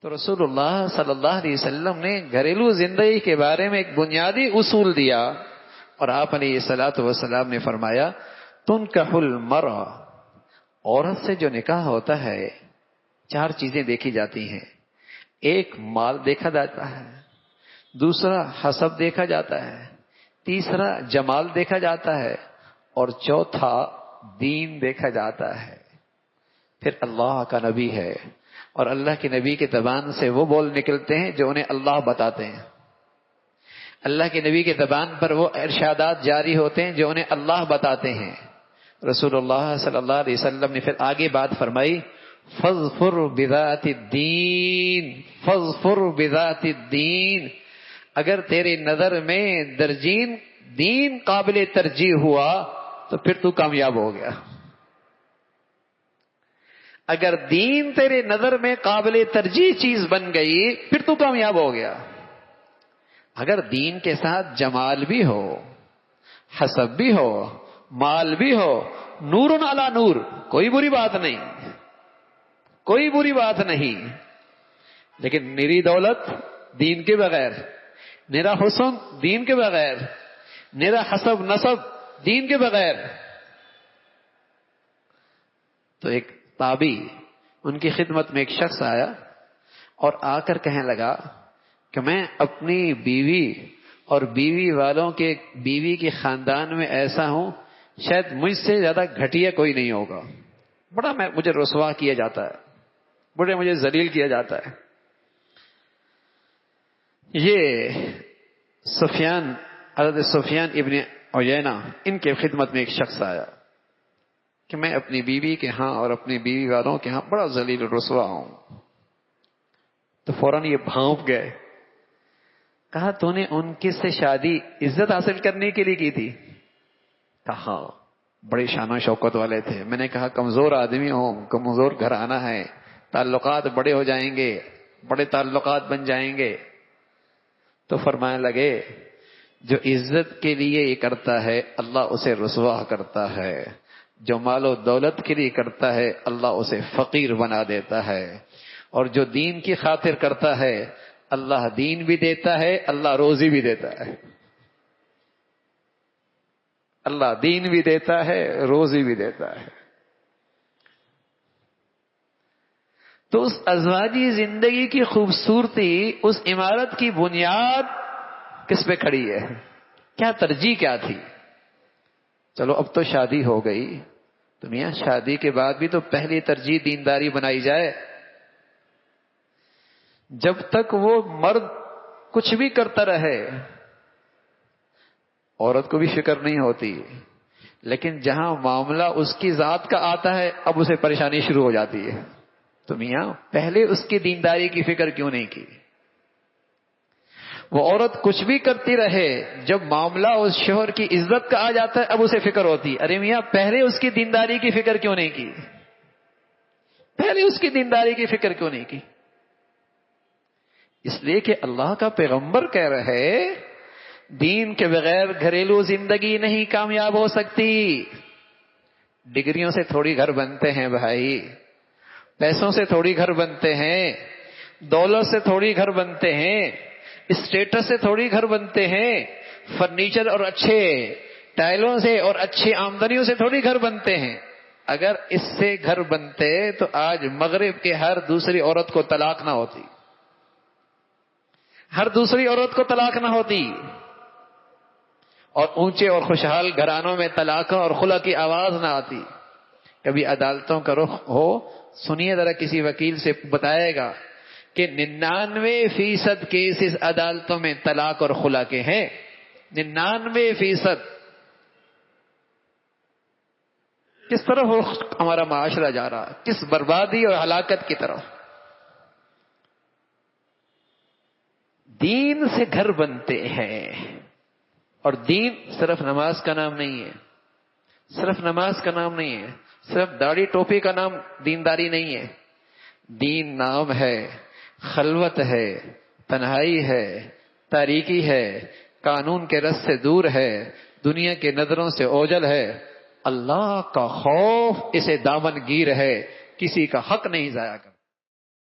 تو رسول اللہ صلی اللہ علیہ وسلم نے گھریلو زندگی کے بارے میں ایک بنیادی اصول دیا، اور آپ علیہ الصلوۃ والسلام نے فرمایا تنکح المرأة، عورت سے جو نکاح ہوتا ہے 4 چیزیں دیکھی جاتی ہیں۔ ایک، مال دیکھا جاتا ہے، دوسرا حسب دیکھا جاتا ہے، تیسرا جمال دیکھا جاتا ہے، اور چوتھا دین دیکھا جاتا ہے۔ پھر اللہ کا نبی ہے، اور اللہ کے نبی کے زبان سے وہ بول نکلتے ہیں جو انہیں اللہ بتاتے ہیں۔ اللہ کے نبی کے زبان پر وہ ارشادات جاری ہوتے ہیں جو انہیں اللہ بتاتے ہیں۔ رسول اللہ صلی اللہ علیہ وسلم نے پھر آگے بات فرمائی، فاظفر بذات الدین، فاظفر بذات الدین، اگر تیرے نظر میں درجین دین قابل ترجیح ہوا تو پھر تو کامیاب ہو گیا۔ اگر دین تیرے نظر میں قابل ترجیح چیز بن گئی پھر تو کامیاب ہو گیا۔ اگر دین کے ساتھ جمال بھی ہو، حسب بھی ہو، مال بھی ہو، نور علی نور، کوئی بری بات نہیں، کوئی بری بات نہیں، لیکن میری دولت دین کے بغیر، میرا حسن دین کے بغیر، میرا حسب نسب دین کے بغیر۔ تو ایک تابعی، ان کی خدمت میں ایک شخص آیا اور آ کر کہنے لگا کہ میں اپنی بیوی اور بیوی والوں کے بیوی کے خاندان میں ایسا ہوں، شاید مجھ سے زیادہ گھٹیا کوئی نہیں ہوگا، بڑا مجھے رسوا کیا جاتا ہے، بڑے مجھے ذلیل کیا جاتا ہے۔ یہ حضرت سفیان ابن عیینہ، ان کے خدمت میں ایک شخص آیا کہ میں اپنی بیوی کے ہاں اور اپنی بیوی والوں کے ہاں بڑا ذلیل رسوا ہوں۔ تو فوراً یہ بھونک گئے، کہا تو نے ان کی سے شادی عزت حاصل کرنے کے لیے کی تھی؟ کہا بڑے شان و شوکت والے تھے۔ میں نے کہا کمزور آدمی ہوں، کمزور گھرانہ ہے، تعلقات بڑے ہو جائیں گے، بڑے تعلقات بن جائیں گے۔ تو فرمانے لگے جو عزت کے لیے یہ کرتا ہے اللہ اسے رسوا کرتا ہے، جو مال و دولت کے لیے کرتا ہے اللہ اسے فقیر بنا دیتا ہے، اور جو دین کی خاطر کرتا ہے اللہ دین بھی دیتا ہے، اللہ روزی بھی دیتا ہے، اللہ دین بھی دیتا ہے، روزی بھی دیتا ہے۔ تو اس ازواجی زندگی کی خوبصورتی، اس عمارت کی بنیاد کس پہ کھڑی ہے؟ کیا ترجیح کیا تھی؟ چلو اب تو شادی ہو گئی، تو میاں شادی کے بعد بھی تو پہلی ترجیح دینداری بنائی جائے۔ جب تک وہ مرد کچھ بھی کرتا رہے عورت کو بھی فکر نہیں ہوتی، لیکن جہاں معاملہ اس کی ذات کا آتا ہے اب اسے پریشانی شروع ہو جاتی ہے۔ تو میاں پہلے اس کی دینداری کی فکر کیوں نہیں کی؟ وہ عورت کچھ بھی کرتی رہے، جب معاملہ اس شوہر کی عزت کا آ جاتا ہے اب اسے فکر ہوتی، ارے میاں پہلے اس کی دینداری کی فکر کیوں نہیں کی؟ پہلے اس کی دینداری کی فکر کیوں نہیں کی؟ اس لیے کہ اللہ کا پیغمبر کہہ رہے دین کے بغیر گھریلو زندگی نہیں کامیاب ہو سکتی۔ ڈگریوں سے تھوڑی گھر بنتے ہیں بھائی، پیسوں سے تھوڑی گھر بنتے ہیں، دولت سے تھوڑی گھر بنتے ہیں، اسٹیٹس سے تھوڑی گھر بنتے ہیں، فرنیچر اور اچھے ٹائلوں سے اور اچھی آمدنیوں سے تھوڑی گھر بنتے ہیں۔ اگر اس سے گھر بنتے تو آج مغرب کے ہر دوسری عورت کو طلاق نہ ہوتی، ہر دوسری عورت کو طلاق نہ ہوتی، اور اونچے اور خوشحال گھرانوں میں طلاقوں اور خلا کی آواز نہ آتی۔ کبھی عدالتوں کا رخ ہو، سنیے ذرا کسی وکیل سے بتائے گا کہ 99% کیسز عدالتوں میں طلاق اور خلا کے ہیں، 99%۔ کس طرف ہمارا معاشرہ جا رہا، کس بربادی اور ہلاکت کی طرف۔ دین سے گھر بنتے ہیں، اور دین صرف نماز کا نام نہیں ہے، صرف نماز کا نام نہیں ہے، صرف داڑھی ٹوپی کا نام دینداری نہیں ہے۔ دین نام ہے، خلوت ہے، تنہائی ہے، تاریکی ہے، قانون کے رس سے دور ہے، دنیا کے نظروں سے اوجل ہے، اللہ کا خوف اسے دامن گیر ہے، کسی کا حق نہیں ضائع کرتا۔